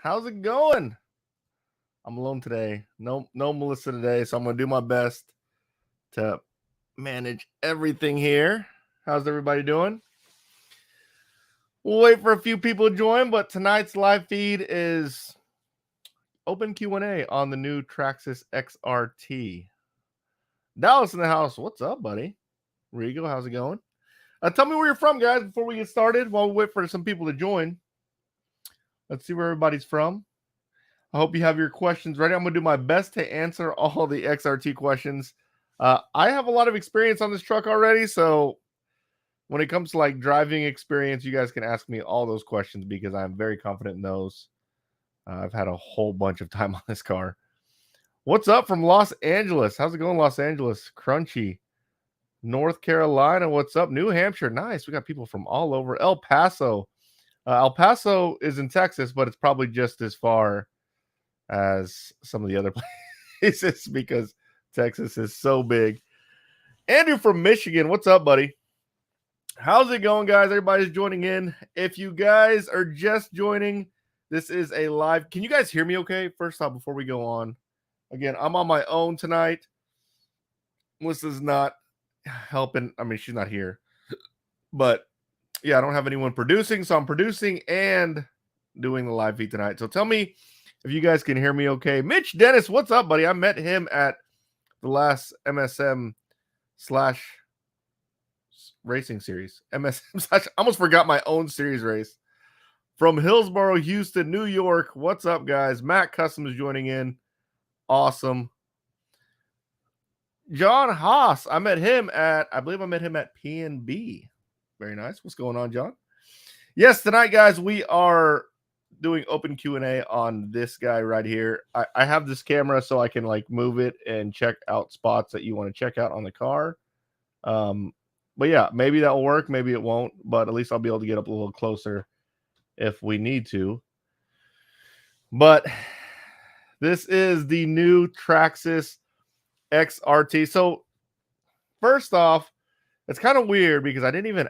How's it going? I'm alone today. No Melissa today, so I'm gonna do my best to manage everything here. How's everybody doing? We'll wait for a few people to join, but tonight's live feed is open Q&A on the new Traxxas XRT. Dallas in the house. What's up, buddy? Rigo, how's it going? Tell me where you're from, guys, before we get started, while we wait for some people to join. Let's see where everybody's from. I hope you have your questions ready. I'm going to do my best to answer all the XRT questions. I have a lot of experience on this truck already, so when it comes to like driving experience, you guys can ask me all those questions because I'm very confident in those. I've had a whole bunch of time on this car. What's up from Los Angeles? How's it going, Los Angeles? Crunchy. North Carolina, what's up? New Hampshire, nice. We got people from all over. El Paso. El Paso is in Texas, but it's probably just as far as some of the other places because Texas is so big. Andrew from Michigan, what's up, buddy? How's it going, guys? Everybody's joining in. If you guys are just joining, this is a live. Can you guys hear me okay? First off, before we go on, again, I'm on my own tonight. Melissa's not helping. I mean, she's not here, but yeah, I don't have anyone producing, so I'm producing and doing the live feed tonight. So tell me if you guys can hear me okay. Mitch Dennis, what's up, buddy? I met him at the last MSM / racing series. MSM / I almost forgot my own series race. From Hillsboro, Houston, New York. What's up, guys? Matt Customs joining in. Awesome. John Haas, I believe I met him at PNB. Very nice. What's going on, John? Yes, tonight, guys, we are doing open Q&A on this guy right here. I have this camera so I can like move it and check out spots that you want to check out on the car. But yeah, maybe that will work. Maybe it won't, but at least I'll be able to get up a little closer if we need to. But this is the new Traxxas XRT. So first off, it's kind of weird because I didn't even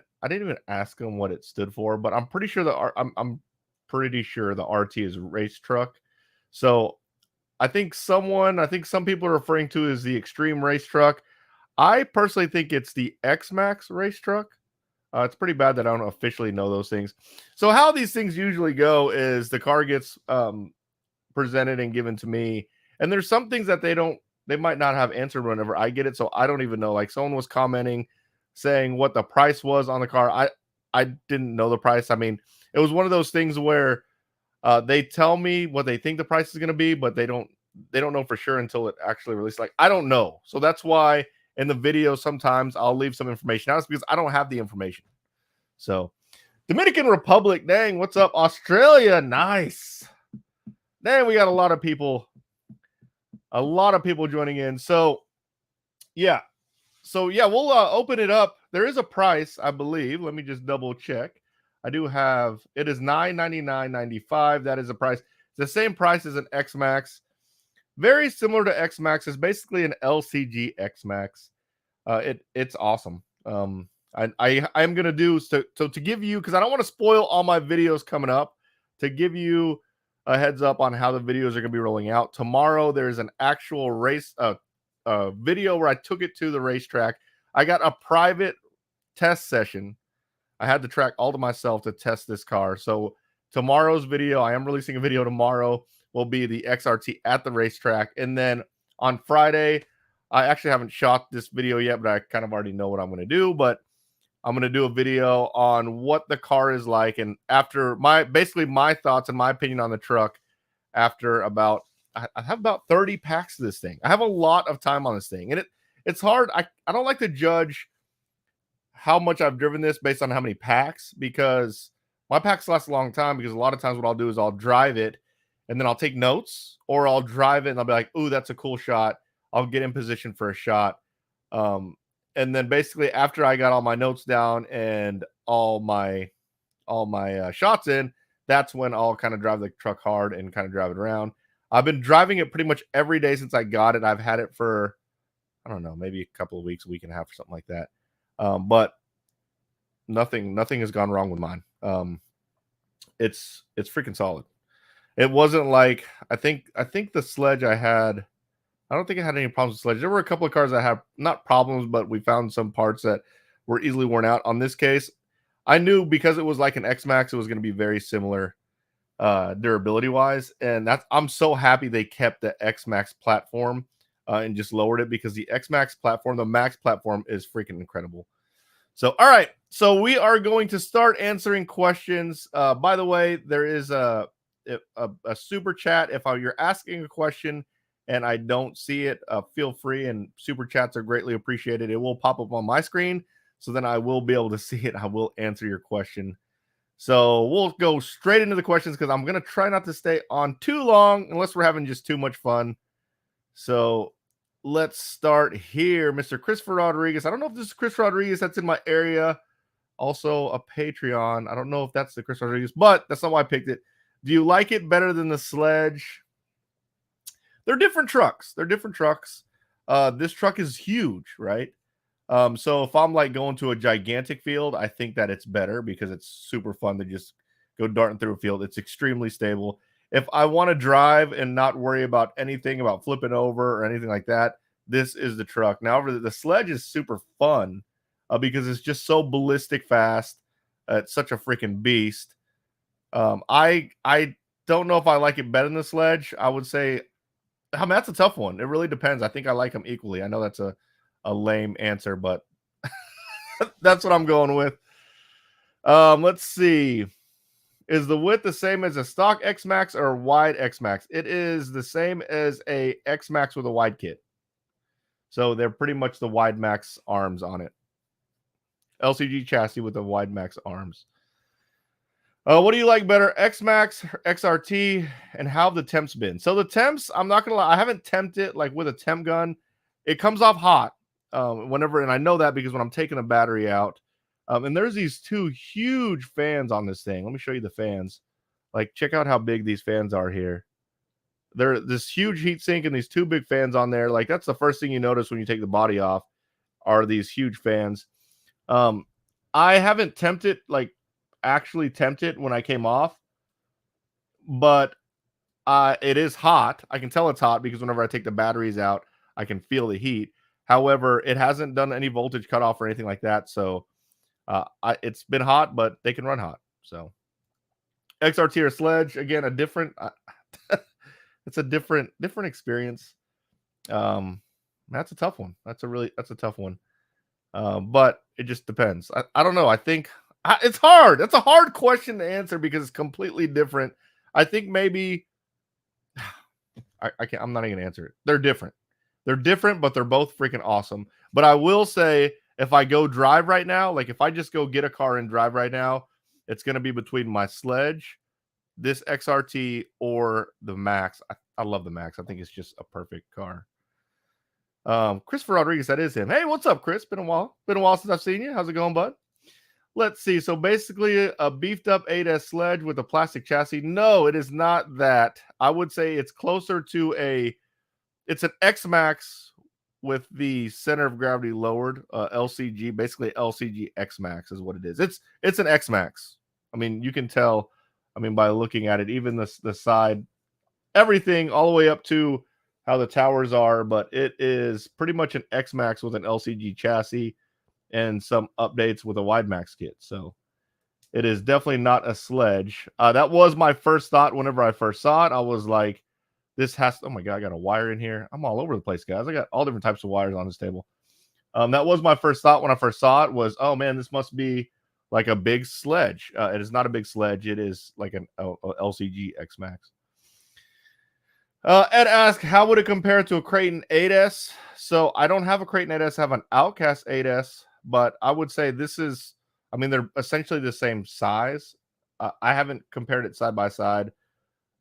ask him what it stood for, but I'm pretty sure I'm pretty sure the RT is race truck. So I think some people are referring to as the extreme race truck. I personally think it's the X-Max race truck. It's pretty bad that I don't officially know those things. So how these things usually go is the car gets presented and given to me, and there's some things that they might not have answered whenever I get it, so I don't even know. Like someone was commenting saying what the price was on the car. I didn't know the price. I mean, it was one of those things where they tell me what they think the price is going to be, but they don't know for sure until it actually released. Like, I don't know. So that's why in the video sometimes I'll leave some information out because I don't have the information. So Dominican Republic, dang, what's up? Australia, nice. Dang, we got a lot of people joining in. So yeah, we'll open it up. There is a price, I believe. Let me just double check. I do have, it is $999.95. That is the price. It's the same price as an X-Max. Very similar to X-Max. It's basically an LCG X-Max. It's awesome. I'm going to do, so to give you, because I don't want to spoil all my videos coming up, to give you a heads up on how the videos are going to be rolling out. Tomorrow, there's an actual race video where I took it to the racetrack. I got a private test session. I had the track all to myself to test this car. So tomorrow's video, I am releasing a video tomorrow, will be the XRT at the racetrack. And then on Friday, I actually haven't shot this video yet, but I kind of already know what I'm going to do. But I'm going to do a video on what the car is like. And after basically my thoughts and my opinion on the truck after I have about 30 packs of this thing. I have a lot of time on this thing. And it's hard. I don't like to judge how much I've driven this based on how many packs, because my packs last a long time, because a lot of times what I'll do is I'll drive it and then I'll take notes, or I'll drive it and I'll be like, ooh, that's a cool shot. I'll get in position for a shot. And then basically after I got all my notes down and all my shots in, that's when I'll kind of drive the truck hard and kind of drive it around. I've been driving it pretty much every day since I got it. I've had it for, I don't know, maybe a couple of weeks, a week and a half or something like that. But nothing has gone wrong with mine. It's freaking solid. It wasn't like I think the Sledge I had. I don't think I had any problems with Sledge. There were a couple of cars that had not problems, but we found some parts that were easily worn out. On this case, I knew because it was like an X Max, it was going to be very similar durability wise, and I'm so happy they kept the X Max platform and just lowered it, because the X Max platform, the Max platform, is freaking incredible. So, all right. So we are going to start answering questions. By the way, there is a super chat. If you're asking a question and I don't see it, feel free. And super chats are greatly appreciated. It will pop up on my screen, so then I will be able to see it. I will answer your question. So we'll go straight into the questions, because I'm going to try not to stay on too long unless we're having just too much fun. So let's start here. Mr. Christopher Rodriguez. I don't know if this is Chris Rodriguez that's in my area. Also a Patreon. I don't know if that's the Chris Rodriguez, but that's not why I picked it. Do you like it better than the Sledge? They're different trucks. This truck is huge, right? So if I'm like going to a gigantic field, I think that it's better because it's super fun to just go darting through a field. It's extremely stable. If I want to drive and not worry about anything about flipping over or anything like that, this is the truck. Now, the Sledge is super fun because it's just so ballistic fast. It's such a freaking beast. I don't know if I like it better than the Sledge. I would say, I mean, that's a tough one. It really depends. I think I like them equally. I know that's a lame answer, but that's what I'm going with. Let's see. Is the width the same as a stock X Max or wide X Max? It is the same as a X Max with a wide kit. So they're pretty much the wide max arms on it. LCG chassis with the wide max arms. What do you like better, X Max, XRT, and how have the temps been? So the temps, I'm not gonna lie, I haven't temped it like with a temp gun. It comes off hot whenever, and I know that because when I'm taking the battery out, and there's these two huge fans on this thing. Let me show you the fans. Like, check out how big these fans are here. They're this huge heat sink and these two big fans on there. Like, that's the first thing you notice when you take the body off, are these huge fans. I haven't tempted, like actually tempted when I came off, but it is hot. I can tell it's hot because whenever I take the batteries out, I can feel the heat. However, it hasn't done any voltage cutoff or anything like that. So it's been hot, but they can run hot. So XRT or Sledge, again, a different. It's a different experience. That's a tough one. That's a tough one. But it just depends. I don't know. I think it's hard. That's a hard question to answer because it's completely different. I think maybe I can't. I'm not even gonna answer it. They're different. They're different, but they're both freaking awesome. But I will say, if I go drive right now, like if I just go get a car and drive right now, it's gonna be between my Sledge, this XRT, or the Max. I love the Max. I think it's just a perfect car. Christopher Rodriguez, that is him. Hey, what's up, Chris? Been a while. Been a while since I've seen you. How's it going, bud? Let's see. So basically a beefed up 8S Sledge with a plastic chassis. No, it is not that. I would say it's closer to it's an X Max with the center of gravity lowered, LCG, basically LCG X Max is what it is. It's an X Max. I mean, you can tell, I mean, by looking at it, even the side, everything all the way up to how the towers are, but it is pretty much an X Max with an LCG chassis and some updates with a wide max kit. So it is definitely not a Sledge. That was my first thought whenever I first saw it. I was like, this has to, oh my God, I got a wire in here. I'm all over the place, guys. I got all different types of wires on this table. That was my first thought when I first saw it was, oh man, this must be like a big Sledge. It is not a big Sledge. It is like an LCG X Max. Ed asked, how would it compare to a Creighton 8S? So I don't have a Creighton 8S. I have an Outcast 8S, but I would say this is, I mean, they're essentially the same size. I haven't compared it side by side,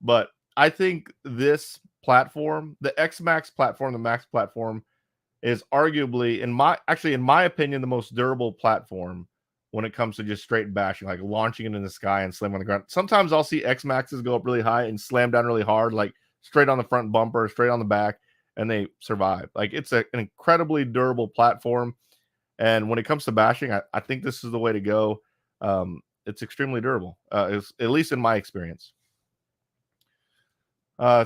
but I think this platform, the X Max platform, the Max platform, is arguably, in my opinion, the most durable platform when it comes to just straight bashing, like launching it in the sky and slamming on the ground. Sometimes I'll see X Maxes go up really high and slam down really hard, like straight on the front bumper, straight on the back, and they survive. Like, it's an incredibly durable platform. And when it comes to bashing, I think this is the way to go. It's extremely durable, at least in my experience.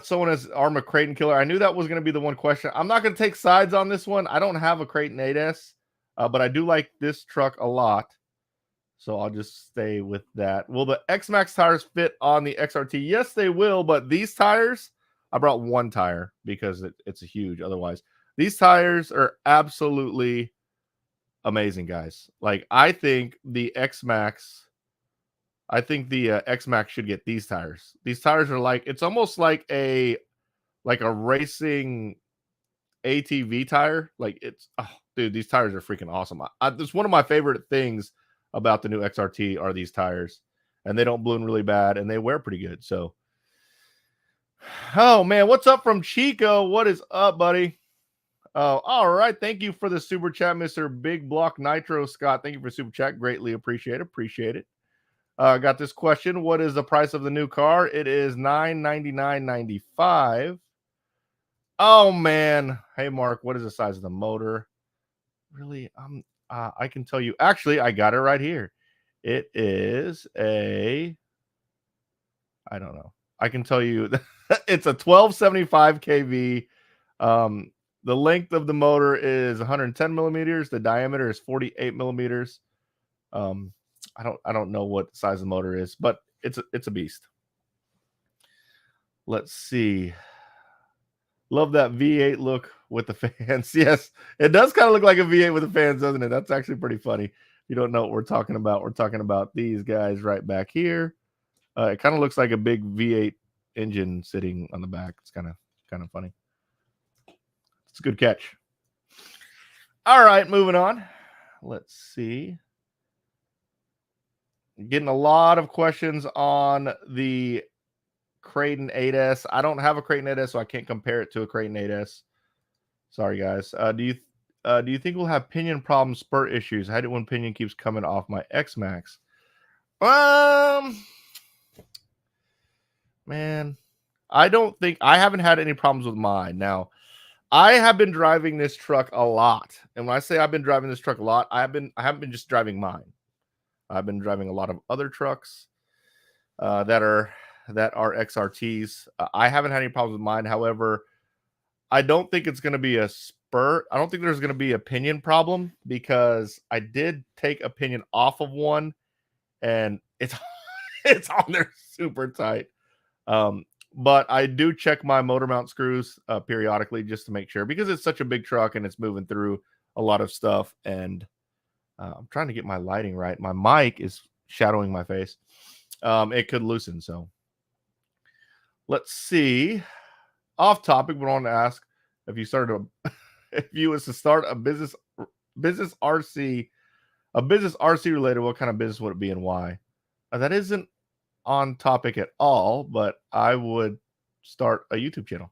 Someone has Arma Creighton Killer. I knew that was going to be the one question. I'm not going to take sides on this one. I don't have a Creighton 8S, but I do like this truck a lot. So I'll just stay with that. Will the X-Max tires fit on the XRT? Yes, they will, but these tires, I brought one tire because it's a huge. Otherwise, these tires are absolutely amazing, guys. Like, I think the X-Max should get these tires. These tires are like, it's almost like a racing ATV tire. Like, it's, oh, dude, these tires are freaking awesome. It's one of my favorite things about the new XRT are these tires, and they don't balloon really bad, and they wear pretty good. So, oh man, what's up from Chico? What is up, buddy? Oh, all right. Thank you for the super chat, Mr. Big Block Nitro Scott. Thank you for super chat. Greatly appreciate it. Got this question. What is the price of the new car? It is $999.95. Oh man. Hey Mark, what is the size of the motor? Really? I can tell you. Actually, I got it right here. It is I don't know. I can tell you it's a 1275 kV. The length of the motor is 110 millimeters. The diameter is 48 millimeters. I don't know what size the motor is, but it's a beast. Let's see. Love that V8 look with the fans. Yes, it does kind of look like a V8 with the fans, doesn't it? That's actually pretty funny. If you don't know what we're talking about, we're talking about these guys right back here. It kind of looks like a big V8 engine sitting on the back. It's kind of funny. It's a good catch. All right, moving on. Let's see. Getting a lot of questions on the Creighton 8S. I don't have a Creighton 8S, so I can't compare it to a Creighton 8S. Sorry, guys. Do you think we'll have pinion problems, spurt issues? I hate it when pinion keeps coming off my X-Max. Man, I haven't had any problems with mine. Now, I have been driving this truck a lot. And when I say I've been driving this truck a lot, I haven't been just driving mine. I've been driving a lot of other trucks that are XRTs. I haven't had any problems with mine. However, I don't think it's going to be a spurt. I don't think there's going to be a pinion problem because I did take a pinion off of one, and it's on there super tight. But I do check my motor mount screws periodically just to make sure, because it's such a big truck and it's moving through a lot of stuff. And I'm trying to get my lighting right. My mic is shadowing my face. It could loosen. So let's see. Off topic, but I want to ask if you was to start a business RC related, what kind of business would it be and why? That isn't on topic at all, but I would start a YouTube channel.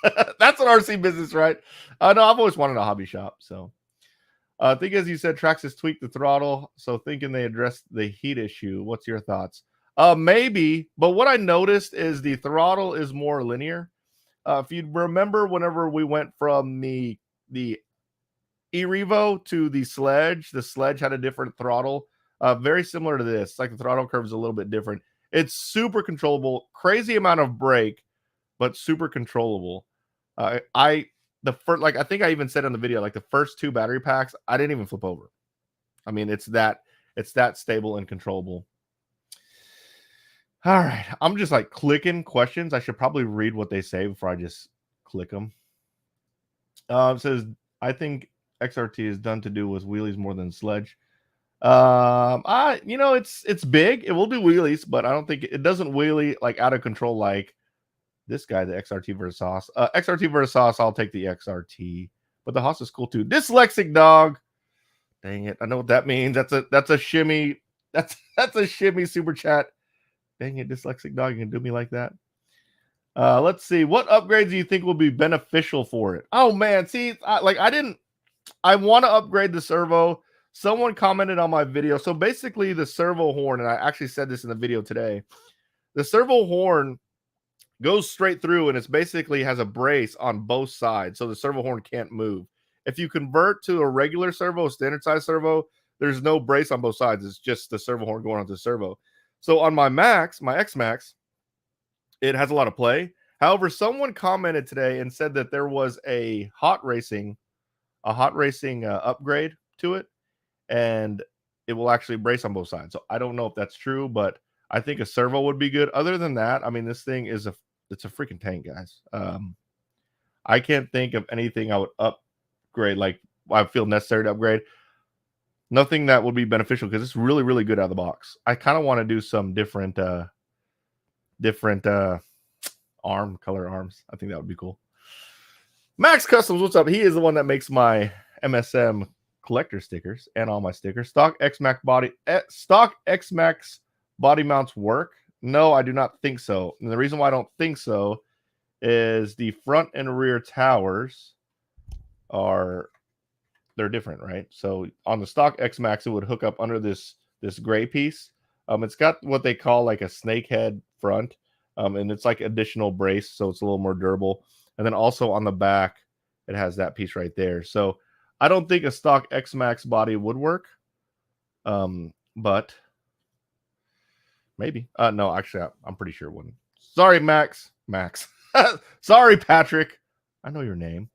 That's an RC business, right? No, I've always wanted a hobby shop. So I think, as you said, Traxxas tweaked the throttle, so thinking they addressed the heat issue. What's your thoughts? Maybe, but what I noticed is the throttle is more linear. If you remember, whenever we went from the E-Revo to the Sledge had a different throttle, very similar to this. Like, the throttle curve is a little bit different. It's super controllable, crazy amount of brake, but super controllable. I think I even said in the video, like, the first 2 battery packs, I didn't even flip over. I mean, it's that stable and controllable. All right, I'm just like clicking questions. I should probably read what they say before I just click them. It says, I think XRT is done to do with wheelies more than Sledge. It's big. It will do wheelies, but I don't think it doesn't wheelie like out of control like this guy, the XRT versus Haas. XRT versus Haas, I'll take the XRT, but the Haas is cool too. Dyslexic dog. Dang it, I know what that means. That's a shimmy. That's a shimmy super chat. Dang it, dyslexic dog, you can do me like that. Let's see. What upgrades do you think will be beneficial for it? Oh man, see, I want to upgrade the servo. Someone commented on my video. So basically, the servo horn, and I actually said this in the video today, the servo horn goes straight through, and it's basically has a brace on both sides, so the servo horn can't move. If you convert to a regular servo, standard size servo, there's no brace on both sides. It's just the servo horn going onto the servo. So on my X-Max, it has a lot of play. However, someone commented today and said that there was a hot racing upgrade to it, and it will actually brace on both sides. So I don't know if that's true, but I think a servo would be good. Other than that, I mean, this thing is it's a freaking tank, guys. I can't think of anything I would upgrade, like I feel necessary to upgrade. Nothing that would be beneficial because it's really, really good out of the box. I kind of want to do some different color arms. I think that would be cool. Max Customs, what's up? He is the one that makes my MSM collector stickers and all my stickers. Stock X-Max body mounts work? No, I do not think so. And the reason why I don't think so is the front and rear towers they're different, right? So on the stock X-Max, it would hook up under this gray piece. It's got what they call like a snake head front, and it's like additional brace, so it's a little more durable. And then also on the back, it has that piece right there. So I don't think a stock X-Max body would work, but maybe. No, actually, I'm pretty sure it wouldn't. Sorry, Max. Sorry, Patrick. I know your name.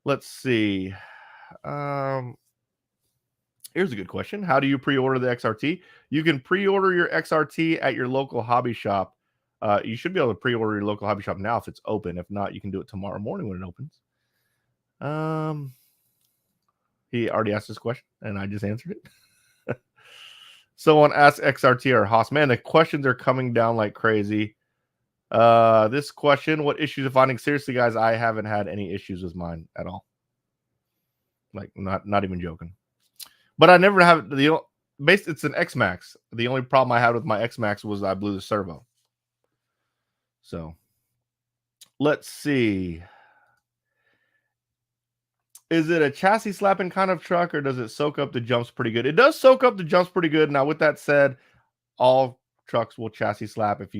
Let's see. Here's a good question. How do you pre-order the XRT? You can pre-order your XRT at your local hobby shop. You should be able to pre-order your local hobby shop now if it's open. If not, you can do it tomorrow morning when it opens. He already asked this question, and I just answered it. Someone asked XRT or Haas. Man, the questions are coming down like crazy. This question, what issues of finding? Seriously, guys, I haven't had any issues with mine at all. Like, not even joking. But I never have it's an X-Max. The only problem I had with my X-Max was I blew the servo. So let's see. Is it a chassis slapping kind of truck, or does it soak up the jumps pretty good? It does soak up the jumps pretty good. Now, with that said, all trucks will chassis slap if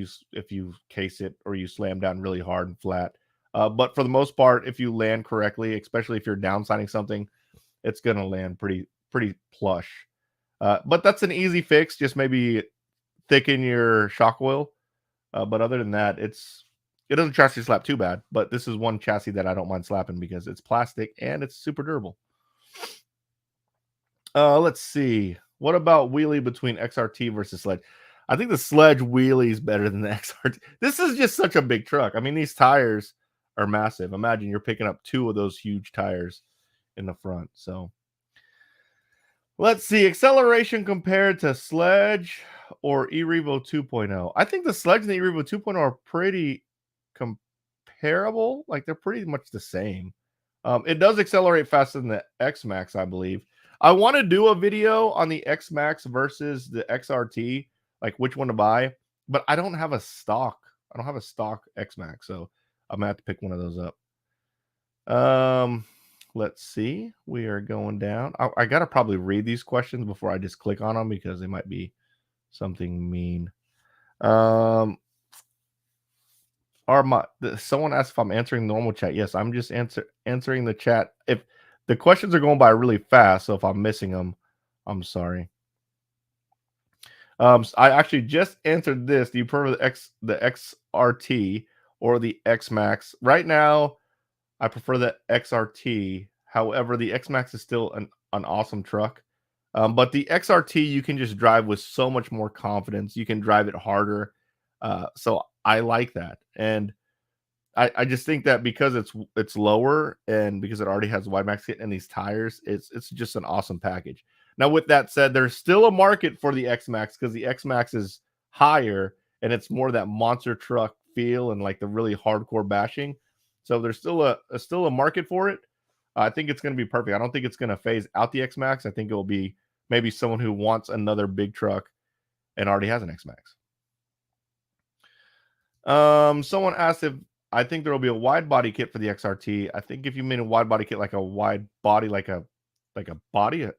you case it or you slam down really hard and flat. But for the most part, if you land correctly, especially if you're downsizing something, it's going to land pretty plush. But that's an easy fix. Just maybe thicken your shock oil. But other than that, it doesn't chassis slap too bad. But this is one chassis that I don't mind slapping because it's plastic and it's super durable. Let's see. What about wheelie between XRT versus Sledge? I think the Sledge wheelie is better than the XRT. This is just such a big truck. I mean, these tires are massive. Imagine you're picking up 2 of those huge tires in the front. So let's see. Acceleration compared to Sledge or eRevo 2.0. I think the Sledge and the eRevo 2.0 are pretty comparable. Like, they're pretty much the same. It does accelerate faster than the X-Max, I believe. I want to do a video on the X-Max versus the XRT, like which one to buy, but I don't have a stock. I don't have a stock X-Max, so I'm going to have to pick one of those up. Let's see. We are going down. I got to probably read these questions before I just click on them because they might be something mean. Someone asked if I'm answering normal chat. Yes, I'm just answering the chat. If the questions are going by really fast, so if I'm missing them, I'm sorry. I actually just answered this. Do you prefer the XRT or the X-Max? Right now, I prefer the XRT. However, the X-Max is still an awesome truck. But the XRT, you can just drive with so much more confidence. You can drive it harder. So I like that. And I just think that because it's lower and because it already has wide max kit and these tires, it's just an awesome package. Now, with that said, there's still a market for the X-Max because the X-Max is higher and it's more that monster truck feel and like the really hardcore bashing. So there's still a market for it. I think it's going to be perfect. I don't think it's going to phase out the X-Max. I think it will be maybe someone who wants another big truck and already has an X-Max. Someone asked if I think there will be a wide body kit for the XRT. I think if you mean a wide body kit, like a wide body, like a body,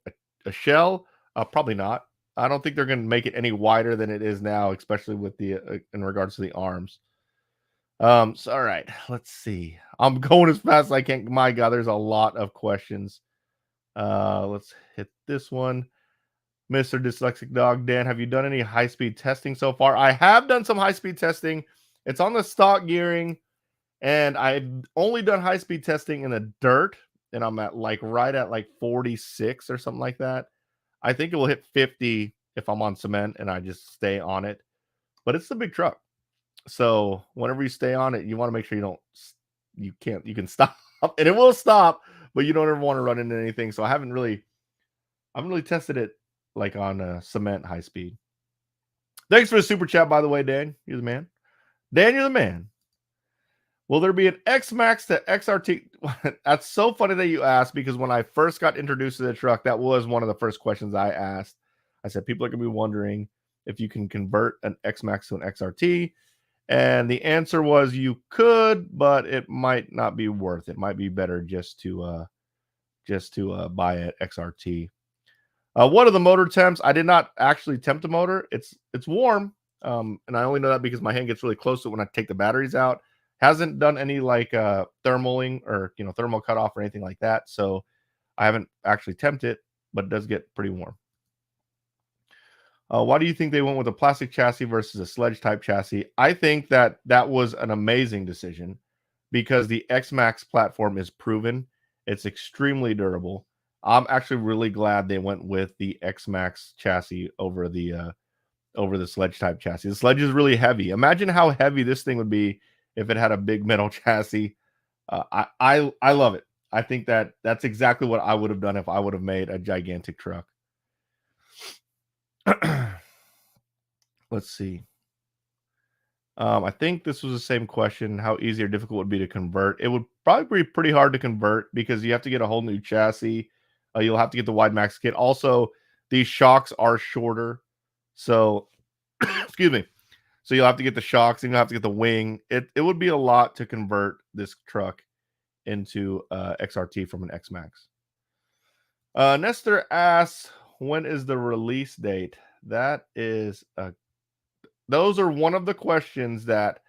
a shell, probably not. I don't think they're going to make it any wider than it is now, especially with the in regards to the arms. So all right, let's see. I'm going as fast as I can. My God, there's a lot of questions. Let's hit this one. Mr. Dyslexic Dog, Dan, have you done any high-speed testing so far? I have done some high-speed testing It's on the stock gearing, and I've only done high-speed testing in the dirt, and I'm at right at 46 or something like that. I think it will hit 50 if I'm on cement and I just stay on it. But it's a big truck. So whenever you stay on it, you want to make sure you can stop, and it will stop, but you don't ever want to run into anything. So I haven't really tested it on cement high speed. Thanks for the super chat, by the way, Dan. You're the man. Dan, you're the man. Will there be an X Max to XRT? That's so funny that you asked, because when I first got introduced to the truck, that was one of the first questions I asked. I said, people are going to be wondering if you can convert an X Max to an XRT. And the answer was you could, but it might not be worth it. Might be better just to buy an XRT. What are the motor temps? I did not actually temp the motor. It's warm, and I only know that because my hand gets really close to it when I take the batteries out. Hasn't done any thermaling or thermal cutoff or anything like that, so I haven't actually temped it, but it does get pretty warm. Why do you think they went with a plastic chassis versus a sledge type chassis? I think that was an amazing decision because the X-Max platform is proven. It's extremely durable. I'm actually really glad they went with the X-Max chassis over the sledge type chassis. The sledge is really heavy. Imagine how heavy this thing would be if it had a big metal chassis. I love it. I think that's exactly what I would have done if I would have made a gigantic truck. Let's see. I think this was the same question. How easy or difficult would it be to convert? It would probably be pretty hard to convert because you have to get a whole new chassis. You'll have to get the wide max kit. Also, these shocks are shorter. So, excuse me. So you'll have to get the shocks and you'll have to get the wing. It would be a lot to convert this truck into XRT from an X-Max. Nestor asks, when is the release date? That is those are one of the questions that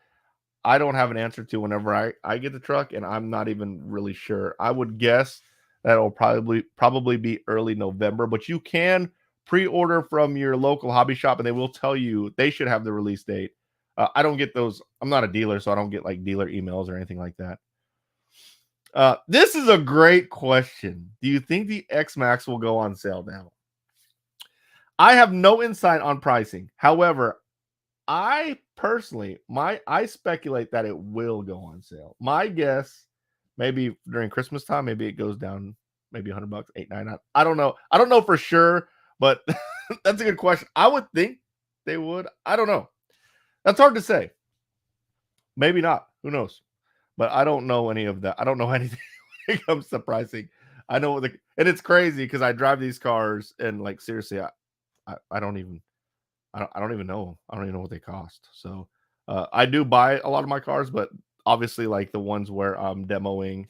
I don't have an answer to whenever I get the truck, and I'm not even really sure. I would guess that it'll probably be early November, but you can pre-order from your local hobby shop, and they will tell you they should have the release date. I don't get those. I'm not a dealer, so I don't get dealer emails or anything like that. This is a great question. Do you think the X-Max will go on sale now? I have no insight on pricing. However, I personally, I speculate that it will go on sale. My guess, maybe during Christmas time, maybe it goes down, maybe $100, $899. I don't know. I don't know for sure, but that's a good question. I would think they would. I don't know. That's hard to say. Maybe not. Who knows? But I don't know any of that. I don't know anything when it comes to pricing. I know and it's crazy because I drive these cars and seriously, I don't even know. I don't even know what they cost. So I do buy a lot of my cars, but obviously the ones where I'm demoing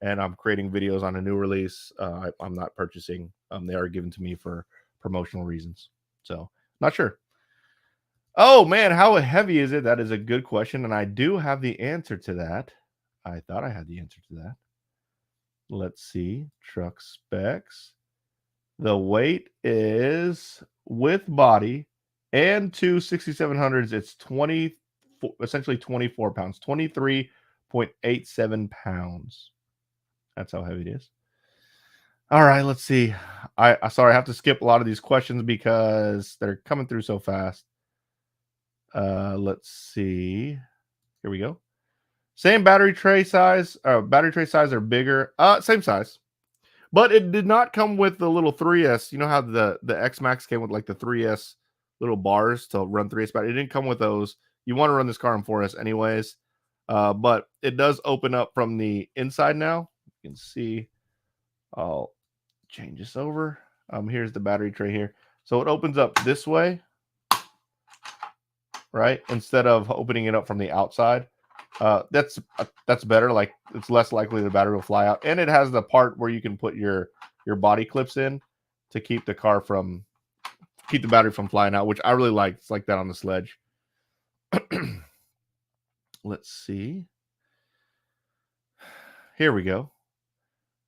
and I'm creating videos on a new release, I'm not purchasing. They are given to me for promotional reasons. So not sure. Oh man, how heavy is it? That is a good question, and I do have the answer to that. I thought I had the answer to that. Let's see. Truck specs. The weight is with body and two 6700s. It's essentially 24 pounds, 23.87 pounds. That's how heavy it is. All right, let's see. Sorry, I have to skip a lot of these questions because they're coming through so fast. Let's see. Here we go. Same battery tray size. Battery tray size are bigger. Same size. But it did not come with the little 3S. You know how the X-Max came with the 3S little bars to run 3S battery? It didn't come with those. You want to run this car on 4S anyways. But it does open up from the inside now. You can see. I'll change this over. Here's the battery tray here. So it opens up this way, right? Instead of opening it up from the outside. That's better. It's less likely the battery will fly out, and it has the part where you can put your body clips in to keep the battery from flying out, which I really like. It's like that on the sledge. Let's see. Here we go.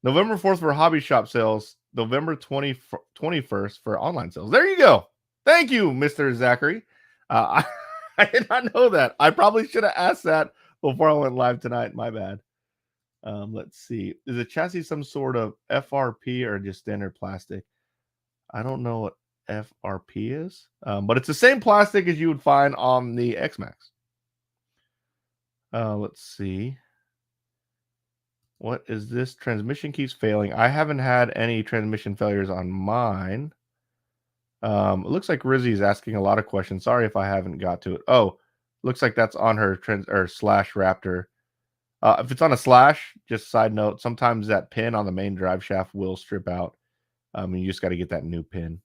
November 4th for hobby shop sales. November 21st for online sales. There you go. Thank you, Mr. Zachary. I did not know that. I probably should have asked that before I went live tonight. My bad. Let's see. Is the chassis some sort of FRP or just standard plastic? I don't know what FRP is, but it's the same plastic as you would find on the X-Max. Let's see. What is this? Transmission keeps failing. I haven't had any transmission failures on mine. It looks like Rizzy is asking a lot of questions. Sorry if I haven't got to it. Oh, looks like that's on her slash Raptor. If it's on a slash, just side note, sometimes that pin on the main drive shaft will strip out. And you just got to get that new pin.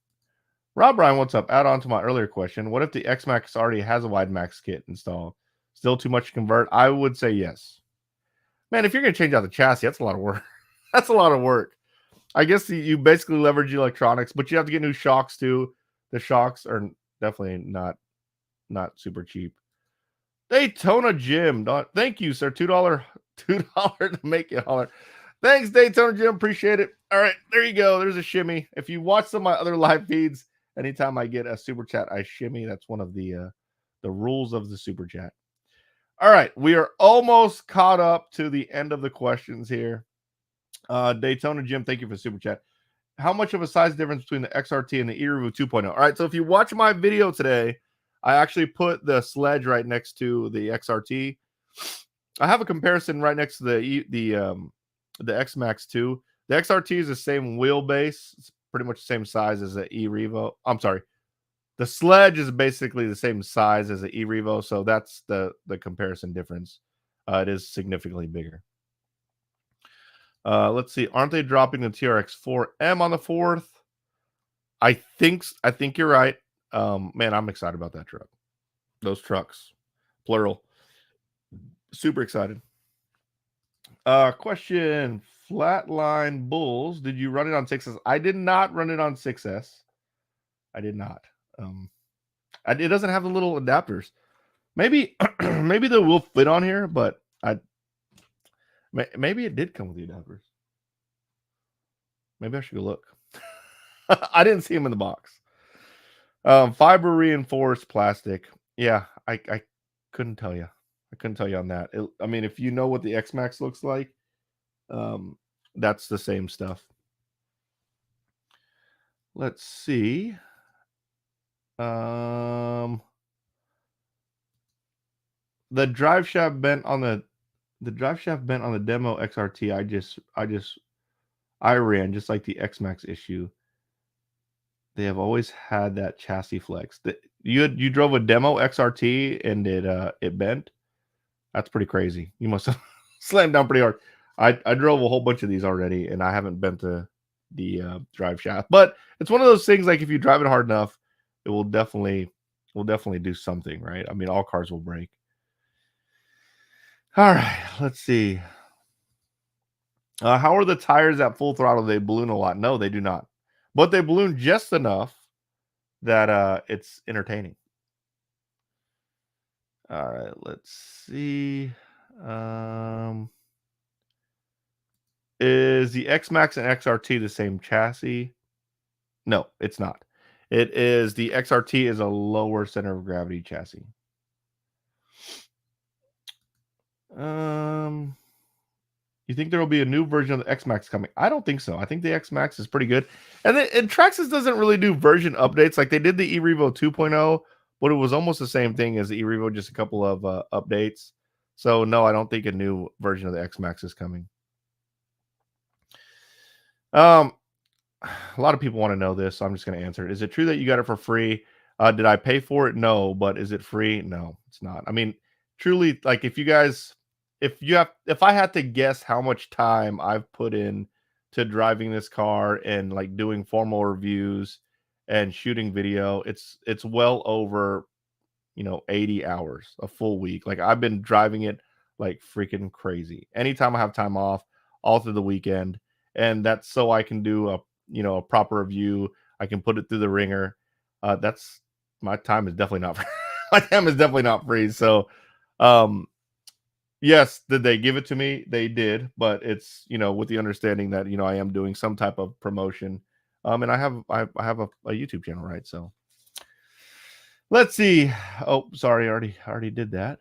Rob Ryan, what's up? Add on to my earlier question. What if the X-Max already has a wide max kit installed? Still too much to convert? I would say yes. Man, if you're going to change out the chassis, that's a lot of work. That's a lot of work. I guess you basically leverage electronics, but you have to get new shocks too. The shocks are definitely not super cheap. Daytona Jim, thank you, sir. $2 to make it holler. Thanks, Daytona Jim. Appreciate it. All right, there you go. There's a shimmy. If you watch some of my other live feeds, anytime I get a super chat, I shimmy. That's one of the rules of the super chat. All right, we are almost caught up to the end of the questions here. Daytona Jim, thank you for super chat. How much of a size difference between the XRT and the eRevo 2.0? All right, so if you watch my video today, I actually put the sledge right next to the XRT. I have a comparison right next to the X-Max 2. The XRT is the same wheelbase. It's pretty much the same size as the eRevo. I'm sorry. The sledge is basically the same size as the eRevo, so that's the comparison difference. It is significantly bigger. Let's see. Aren't they dropping the TRX-4M on the 4th? I think you're right. Man, I'm excited about that truck. Those trucks, plural. Super excited. Question. Flatline Bulls. Did you run it on 6S? I did not run it on 6S. I did not. It doesn't have the little adapters. Maybe maybe they will fit on here, but maybe it did come with the adapters. Maybe I should go look. I didn't see them in the box. Fiber reinforced plastic. Yeah, I couldn't tell you. I couldn't tell you on that. I mean, if you know what the X-Max looks like, that's the same stuff. Let's see. The drive shaft bent on the demo XRT. I ran just like the X-Max issue. They have always had that chassis flex. You drove a demo XRT and it bent. That's pretty crazy. You must have slammed down pretty hard. I drove a whole bunch of these already, and I haven't bent the drive shaft. But it's one of those things, like if you drive it hard enough, it will definitely do something, right? I mean, all cars will break. All right, let's see. How are the tires at full throttle? They balloon a lot. No, they do not. But they balloon just enough that it's entertaining. All right, let's see. Is the X-Max and XRT the same chassis? No, it's not. It is the XRT is a lower center of gravity chassis. You think there will be a new version of the X-Max coming? I don't think so. I think the X-Max is pretty good. And Traxxas doesn't really do version updates. Like they did the eRevo 2.0, but it was almost the same thing as the eRevo, just a couple of updates. So no, I don't think a new version of the X-Max is coming. A lot of people want to know this, so I'm just going to answer it. Is it true that you got it for free? Did I pay for it? No, but is it free? No, it's not. I mean, truly, like if I had to guess how much time I've put in to driving this car and like doing formal reviews and shooting video, it's well over 80 hours, a full week. Like I've been driving it like freaking crazy. Anytime I have time off, all through the weekend, and that's so I can do a proper review. I can put it through the ringer. That's my time is definitely not my time is definitely not free. So yes, did they give it to me? They did, but it's with the understanding that I am doing some type of promotion. And I have a YouTube channel, right? So Let's see. Oh, sorry, already did that.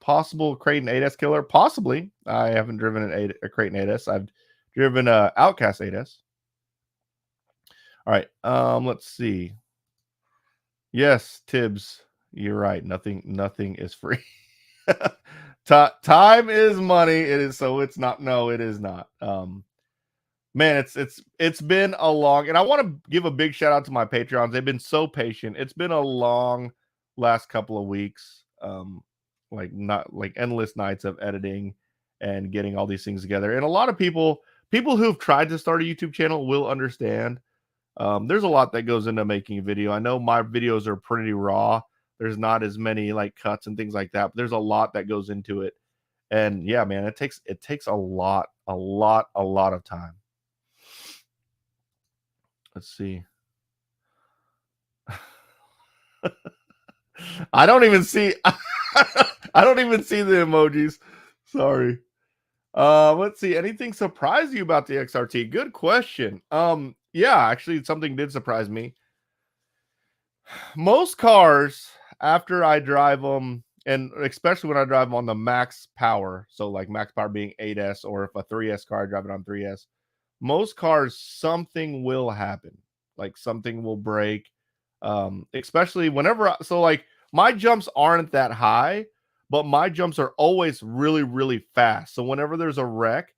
Possible Creighton 8S killer? Possibly. I haven't driven a Creighton 8S. I've driven a Outcast 8S. All right. Let's see. Yes, Tibbs, you're right. Nothing is free. Time is money. It is, so it's not. No, it is not. Man, it's been a long, and I want to give a big shout out to my Patreons. They've been so patient. It's been a long last couple of weeks. Like not like endless nights of editing and getting all these things together. And a lot of people who've tried to start a YouTube channel will understand. There's a lot that goes into making a video. I know my videos are pretty raw. There's not as many like cuts and things like that, but there's a lot that goes into it. And yeah, man, it takes a lot of time. Let's see. I don't even see I don't even see the emojis. Sorry. Let's see. Anything surprise you about the XRT? Good question. Yeah, actually something did surprise me. Most cars, after I drive them, and especially when I drive them on the max power, so like max power being 8S, or if a 3S car, I drive it on 3S, most cars, something will happen. Like something will break. Especially whenever, so like my jumps aren't that high, but my jumps are always really fast. So whenever there's a wreck,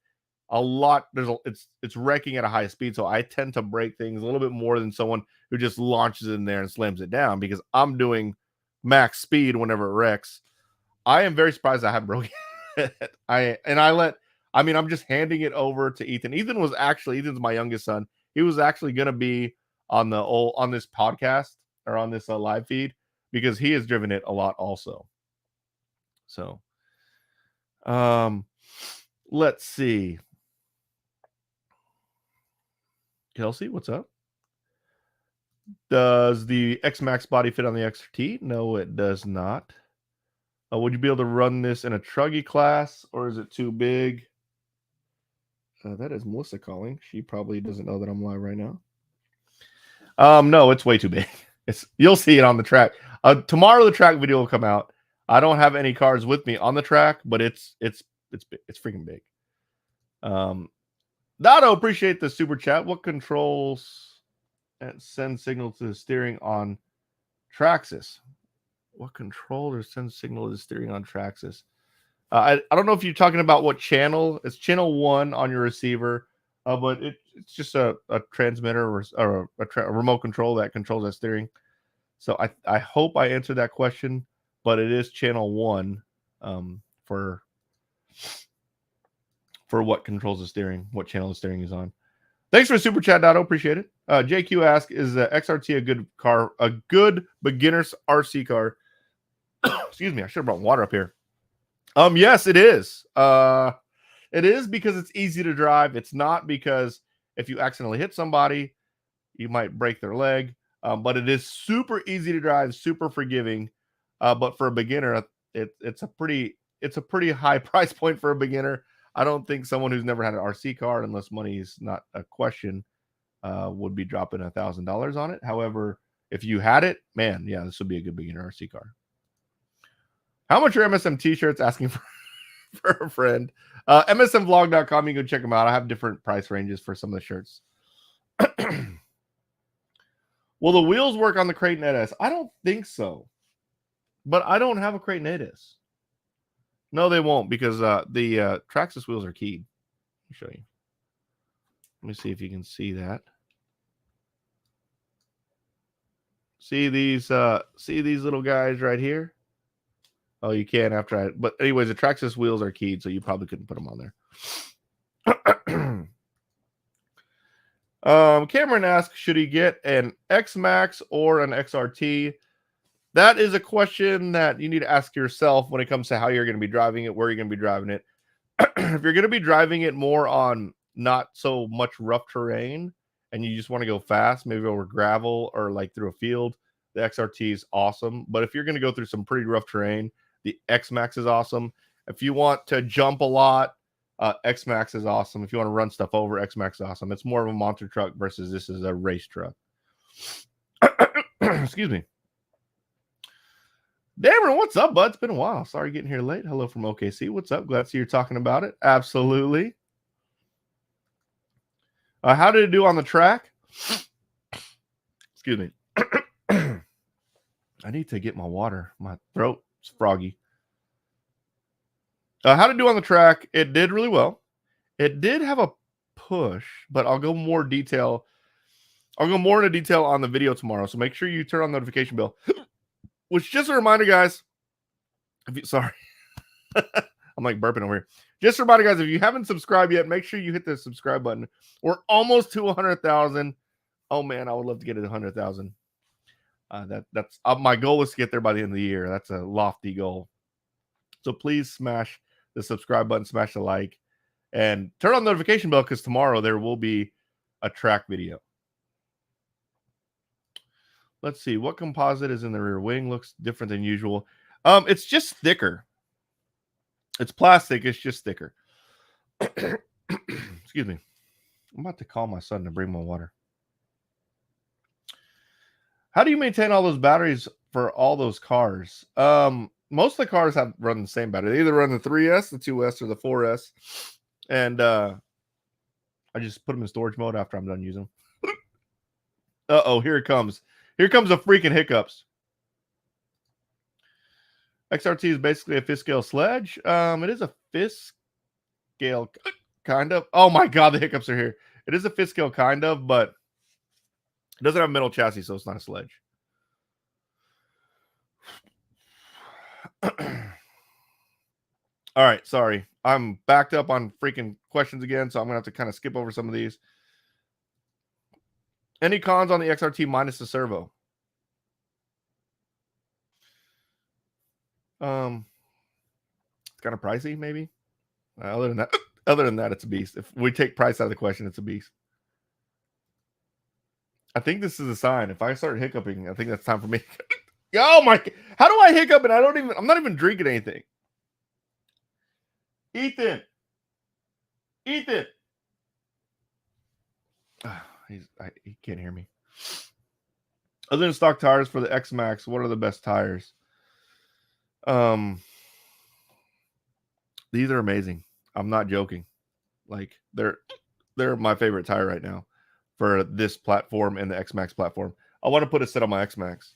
it's wrecking at a high speed. So I tend to break things a little bit more than someone who just launches in there and slams it down, because I'm doing max speed whenever it wrecks. I am very surprised I haven't broken it. I'm just handing it over to Ethan. Ethan's my youngest son. He was actually going to be on this podcast, or on this live feed, because he has driven it a lot also. So, let's see. Kelsey, what's up? Does the X-Max body fit on the XRT? No, it does not. Would you be able to run this in a truggy class, or is it too big? That is Melissa calling. She probably doesn't know that I'm live right now. No, it's way too big. You'll see it on the track. Tomorrow the track video will come out. I don't have any cars with me on the track, but it's freaking big. Dotto, appreciate the super chat. What controls and send signal to the steering on Traxxas? What controller sends signal to the steering on Traxxas? I don't know if you're talking about what channel. It's channel 1 on your receiver, but it's just a transmitter or a remote control that controls that steering. So I hope I answered that question, but it is channel 1 for what controls the steering, what channel the steering is on. Thanks for the super chat, Dotto. Appreciate it. JQ asks, is the XRT a good car, a good beginner's RC car? Excuse me, I should have brought water up here. Yes, it is. It is because it's easy to drive. It's not because if you accidentally hit somebody, you might break their leg. But it is super easy to drive, super forgiving. But for a beginner, it's a pretty high price point for a beginner. I don't think someone who's never had an RC car, unless money is not a question, would be dropping $1,000 on it. However, if you had it, man, yeah, this would be a good beginner RC car. How much are MSM t-shirts? Asking for a friend. MSMvlog.com, you can go check them out. I have different price ranges for some of the shirts. Will the wheels work on the Creighton 8S? I don't think so. But I don't have a Creighton 8S. No, they won't, because the Traxxas wheels are keyed. Let me show you. Let me see if you can see that. See these little guys right here? Oh, you can after I. But anyways, the Traxxas wheels are keyed, so you probably couldn't put them on there. Cameron asks, should he get an X-Max or an XRT? That is a question that you need to ask yourself when it comes to how you're going to be driving it, where you're going to be driving it. If you're going to be driving it more on not so much rough terrain and you just want to go fast, maybe over gravel or like through a field, the XRT is awesome. But if you're going to go through some pretty rough terrain, the X-Max is awesome. If you want to jump a lot, X-Max is awesome. If you want to run stuff over, X-Max is awesome. It's more of a monster truck versus this is a race truck. Excuse me. Dameron, what's up, bud? It's been a while. Sorry getting here late. Hello from OKC. What's up? Glad to see you're talking about it. Absolutely. How did it do on the track? Excuse me. I need to get my water. My throat's froggy. How did it do on the track? It did really well. It did have a push, but I'll go more detail. I'll go more into detail on the video tomorrow. So make sure you turn on the notification bell. Which, just a reminder, guys. Sorry. I'm like burping over here. Just a reminder, guys, if you haven't subscribed yet, make sure you hit the subscribe button. We're almost to 100,000. Oh, man, I would love to get it 100,000. That's my goal is to get there by the end of the year. That's a lofty goal. So please smash the subscribe button, smash the like, and turn on the notification bell because tomorrow there will be a track video. Let's see. What composite is in the rear wing? Looks different than usual. It's just thicker. It's plastic. It's just thicker. Excuse me. I'm about to call my son to bring my water. How do you maintain all those batteries for all those cars? Most of the cars have run the same battery. They either run the 3S, the 2S, or the 4S. And I just put them in storage mode after I'm done using them. Uh-oh, here it comes. Here comes the freaking hiccups. XRT is basically a fifth scale sledge. It is a fifth scale, kind of. Oh my God, the hiccups are here. It is a fifth scale, kind of, but it doesn't have a metal chassis, so it's not a sledge. All right, sorry. I'm backed up on freaking questions again, so I'm going to have to kind of skip over some of these. Any cons on the XRT minus the servo? It's kind of pricey, maybe. Other than that, it's a beast. If we take price out of the question, it's a beast. I think this is a sign. If I start hiccuping, I think that's time for me. Oh my! How do I hiccup and I'm not even drinking anything. Ethan. He can't hear me. Other than stock tires for the X Max, what are the best tires? These are amazing. I'm not joking. Like they're my favorite tire right now for this platform and the X Max platform. I want to put a set on my X Max.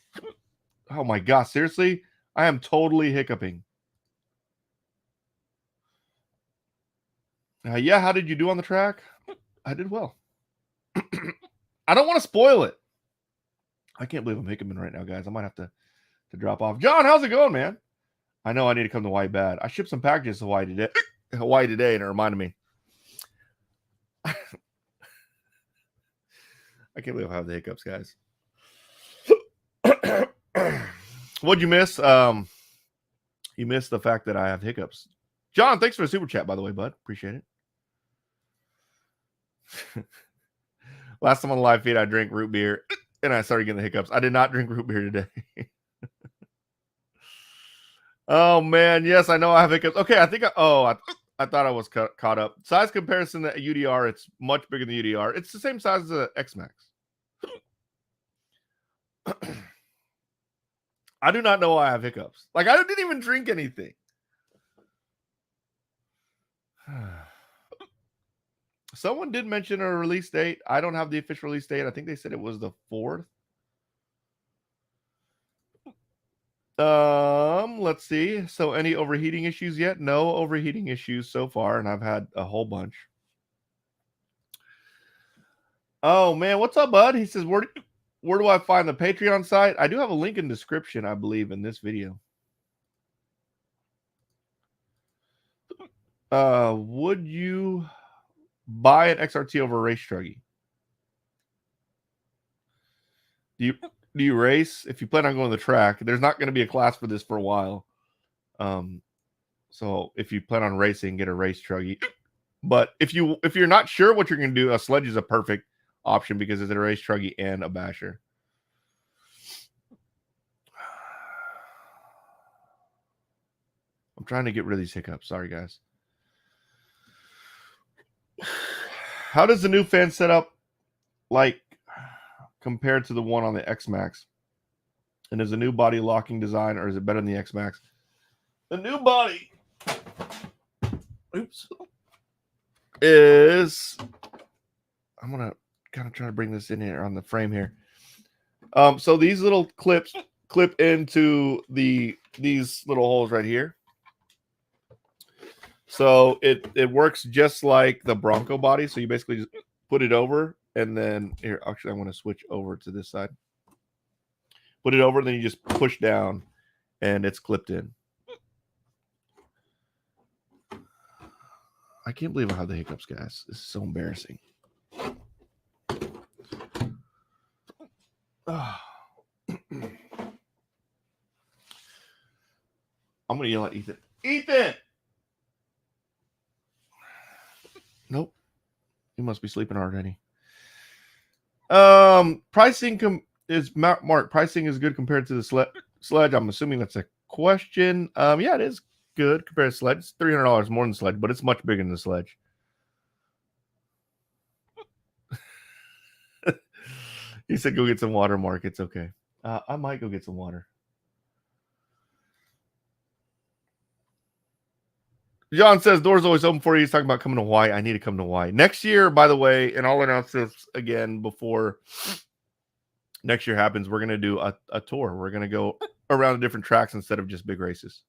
Oh my gosh, seriously? I am totally hiccuping. Yeah, how did you do on the track? I did well. I don't want to spoil it. I can't believe I'm hiccuping right now, guys. I might have to drop off. John, how's it going, man? I know I need to come to Hawaii bad. I shipped some packages to Hawaii today, and it reminded me. I can't believe I have the hiccups, guys. What'd you miss? You missed the fact that I have hiccups. John, thanks for the super chat, by the way, bud. Appreciate it. Last time on the live feed, I drank root beer, and I started getting the hiccups. I did not drink root beer today. Oh, man. Yes, I know I have hiccups. Okay, I think I thought I was caught up. Size comparison to UDR, it's much bigger than UDR. It's the same size as the X-Max. I do not know why I have hiccups. Like, I didn't even drink anything. Someone did mention a release date. I don't have the official release date. I think they said it was the 4th. Let's see. So any overheating issues yet? No overheating issues so far, and I've had a whole bunch. Oh man, what's up, bud? He says, where do I find the Patreon site? I do have a link in the description, I believe, in this video. Would you buy an XRT over a race truggy? Do you race? If you plan on going to the track, there's not going to be a class for this for a while. So if you plan on racing, get a race truggy. But if you're not sure what you're going to do, a sledge is a perfect option because it's a race truggy and a basher. I'm trying to get rid of these hiccups. Sorry, guys. How does the new fan setup like compared to the one on the X Max? And is a new body locking design, or is it better than the X Max? The new body, oops, is, I'm gonna kind of try to bring this in here on the frame here. So these little clips clip into these little holes right here. So it works just like the Bronco body. So you basically just put it over, and then here, actually, I want to switch over to this side. Put it over, and then you just push down, and it's clipped in. I can't believe I have the hiccups, guys. This is so embarrassing. I'm gonna yell at Ethan. Ethan! Nope. He must be sleeping already. Pricing is Mark. Pricing is good compared to the Sledge. I'm assuming that's a question. Yeah, it is good compared to Sledge. It's $300 more than Sledge, but it's much bigger than the Sledge. He said, "Go get some water, Mark. It's okay." I might go get some water. John says doors always open for you. He's talking about coming to Hawaii. I need to come to Hawaii next year, by the way, and I'll announce this again before next year happens. We're going to do a tour. We're going to go around the different tracks instead of just big races.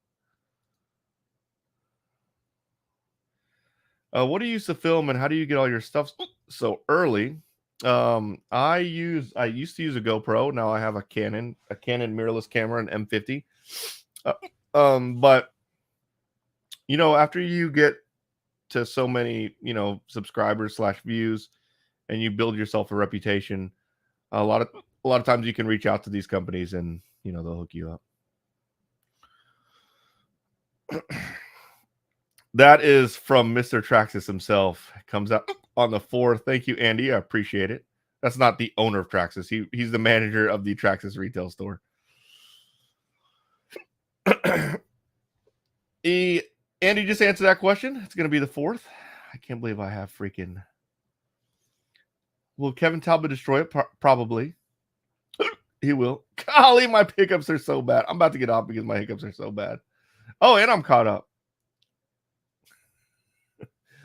What do you use to film, and how do you get all your stuff so early? I used to use a GoPro. Now I have a Canon mirrorless camera, an M50. But you know, after you get to so many, you know, subscribers / views, and you build yourself a reputation, a lot of times you can reach out to these companies, and you know, they'll hook you up. That is from Mr. Traxxas himself. It comes out on the 4th. Thank you, Andy. I appreciate it. That's not the owner of Traxxas. He's the manager of the Traxxas retail store. Andy just answered that question. It's going to be the 4th. I can't believe I have freaking... Will Kevin Talbot destroy it? Probably. He will. Golly, my hiccups are so bad. I'm about to get off because my hiccups are so bad. Oh, and I'm caught up.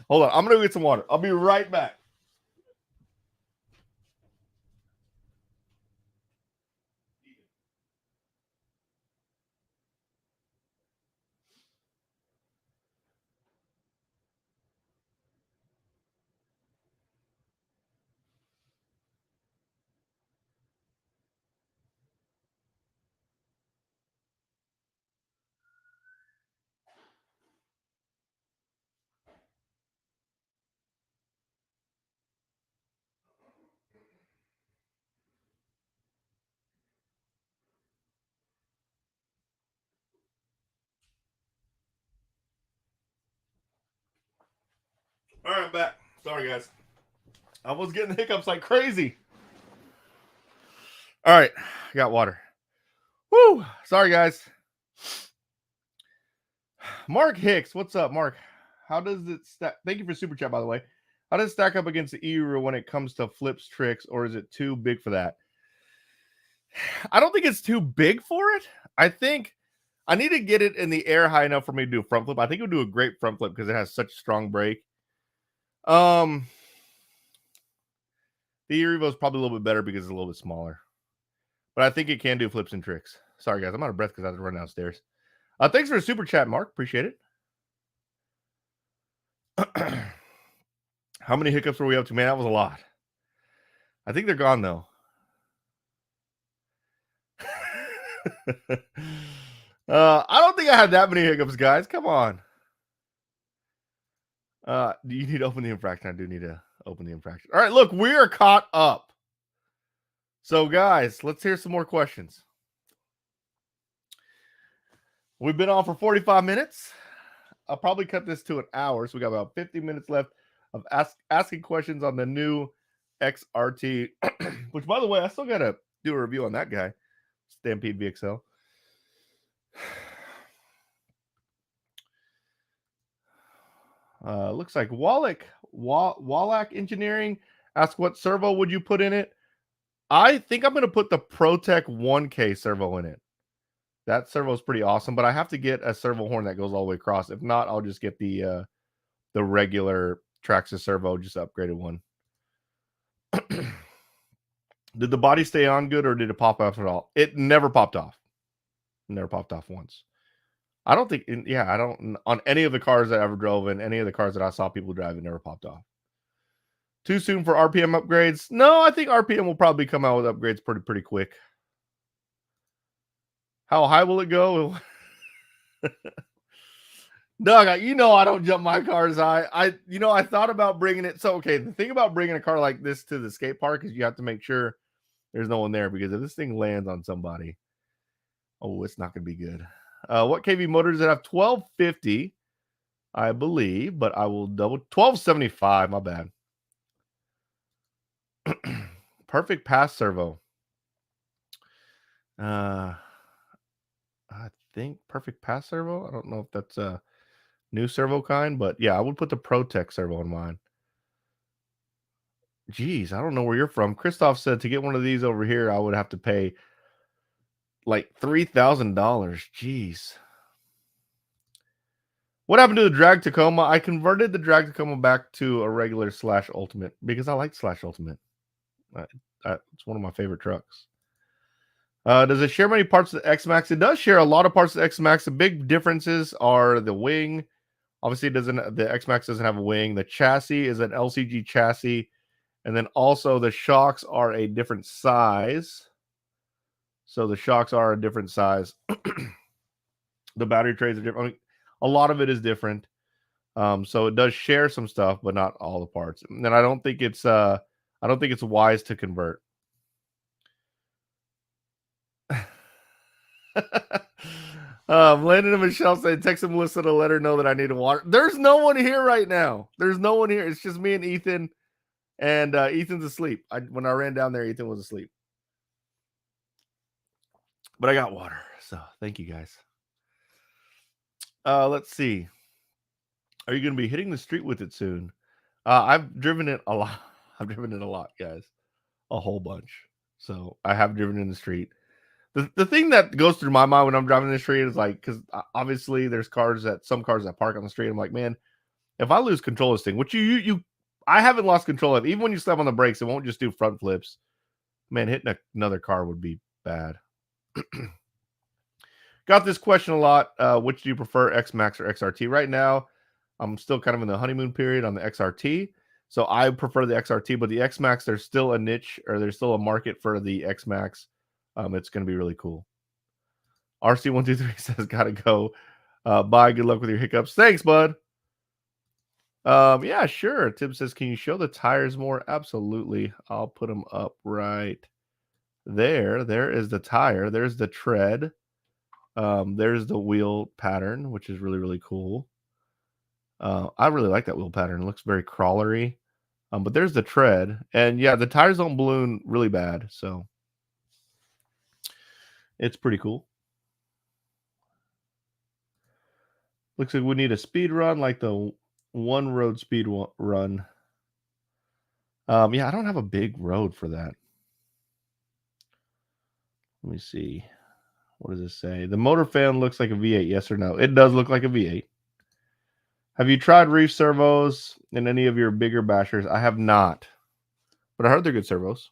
Hold on. I'm going to go get some water. I'll be right back. All right, I'm back. Sorry, guys. I was getting hiccups like crazy. All right, I got water. Woo! Sorry, guys. Mark Hicks, what's up, Mark? How does it stack? Thank you for super chat, by the way. How does it stack up against the E-Reel when it comes to flips, tricks, or is it too big for that? I don't think it's too big for it. I think I need to get it in the air high enough for me to do a front flip. I think it would do a great front flip because it has such strong brake. The E-Revo is probably a little bit better because it's a little bit smaller. But I think it can do flips and tricks. Sorry, guys. I'm out of breath because I had to run downstairs. Thanks for the super chat, Mark. Appreciate it. How many hiccups were we up to? Man, that was a lot. I think they're gone, though. I don't think I had that many hiccups, guys. Come on. Do you need to open the infraction? I do need to open the infraction. All right, look, we are caught up. So, guys, let's hear some more questions. We've been on for 45 minutes. I'll probably cut this to an hour, so we got about 50 minutes left of asking questions on the new XRT, which, by the way, I still got to do a review on that guy, Stampede VXL. Looks like Wallach Engineering asked, what servo would you put in it? I think I'm going to put the ProTech 1K servo in it. That servo is pretty awesome, but I have to get a servo horn that goes all the way across. If not, I'll just get the regular Traxxas servo, just upgraded one. Did the body stay on good, or did it pop off at all? It never popped off. Never popped off once. I don't think, I don't, on any of the cars that I ever drove and any of the cars that I saw people drive, it never popped off. Too soon for RPM upgrades? No, I think RPM will probably come out with upgrades pretty quick. How high will it go? Doug, you know I don't jump my cars high. I thought about bringing it. So, okay, the thing about bringing a car like this to the skate park is you have to make sure there's no one there, because if this thing lands on somebody, oh, it's not going to be good. What KV motor does it have? 1250, I believe, but I will double. 1275, my bad. Perfect pass servo. I think perfect pass servo. I don't know if that's a new servo kind, but yeah, I would put the ProTech servo in mine. Geez, I don't know where you're from. Christoph said to get one of these over here, I would have to pay like $3,000. Jeez. What happened to the Drag Tacoma? I converted the Drag Tacoma back to a regular / Ultimate because I like / Ultimate. It's one of my favorite trucks. Does it share many parts of the X-Max? It does share a lot of parts of the X-Max. The big differences are the wing. Obviously, the X-Max doesn't have a wing. The chassis is an LCG chassis. And then also the shocks are a different size. So the shocks are a different size. The battery trays are different. I mean, a lot of it is different. So it does share some stuff, but not all the parts. And I don't think it's wise to convert. Landon and Michelle said, text Melissa to let her know that I need a water. There's no one here right now. There's no one here. It's just me and Ethan, and Ethan's asleep. When I ran down there, Ethan was asleep. But I got water, so thank you guys. Let's see. Are you going to be hitting the street with it soon? I've driven it a lot. I've driven it a lot, guys. A whole bunch. So I have driven in the street. The thing that goes through my mind when I'm driving in the street is like, because obviously there's some cars that park on the street. I'm like, man, if I lose control of this thing, which I haven't lost control of. Even when you slam on the brakes, it won't just do front flips. Man, hitting another car would be bad. Got this question a lot. Which do you prefer, X-Max or XRT? Right now, I'm still kind of in the honeymoon period on the XRT. So I prefer the XRT, but the X-Max, there's still a niche, or there's still a market for the X-Max. It's going to be really cool. RC123 says, gotta go. Bye. Good luck with your hiccups. Thanks, bud. Yeah, sure. Tim says, can you show the tires more? Absolutely. I'll put them up right there. There is the tire. There's the tread. There's the wheel pattern, which is really, really cool. I really like that wheel pattern. It looks very crawlery. But there's the tread. And yeah, the tires don't balloon really bad. So it's pretty cool. Looks like we need a speed run, like the one road speed run. Yeah, I don't have a big road for that. Let me see. What does it say? The motor fan looks like a V8. Yes or no? It does look like a V8. Have you tried reef servos in any of your bigger bashers? I have not, but I heard they're good servos.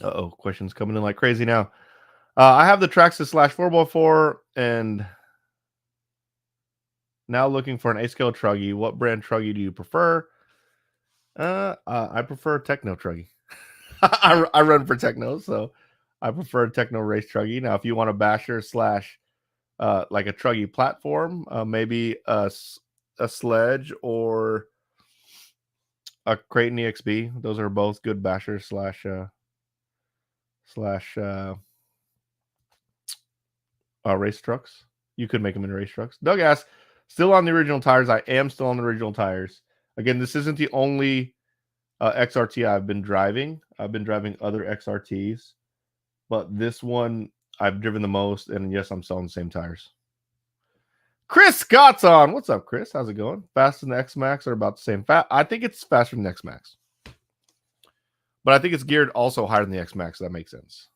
Uh-oh, questions coming in like crazy now. I have the Traxxas / 4x4 and now looking for an A-scale truggy. What brand truggy do you prefer? I prefer Techno truggy. I run for Techno, so I prefer a Techno race truggy. Now, if you want a basher / like a truggy platform, maybe a Sledge or a Creighton EXB. Those are both good bashers / race trucks. You could make them in race trucks. Doug asks, still on the original tires? I am still on the original tires. Again, this isn't the only XRT I've been driving. I've been driving other XRTs, but this one I've driven the most, and yes, I'm still on the same tires. Chris Scott's on. What's up, Chris? How's it going? Faster than the X-Max or about the same? I think it's faster than the X-Max. But I think it's geared also higher than the X Max. So that makes sense.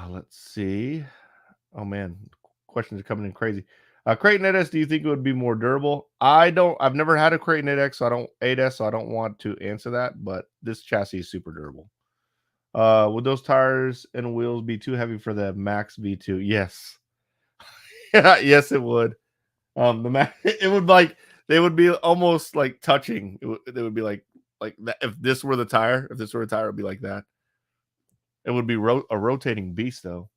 Let's see. Oh man, questions are coming in crazy. Creighton 8S, do you think it would be more durable? I've never had a Creighton 8X, so 8S, so I don't want to answer that, but this chassis is super durable. Would those tires and wheels be too heavy for the Max V2? Yes. Yes, it would. The Max, it would they would be almost like touching. They would be like that. If this were the tire, it would be like that. It would be a rotating beast, though.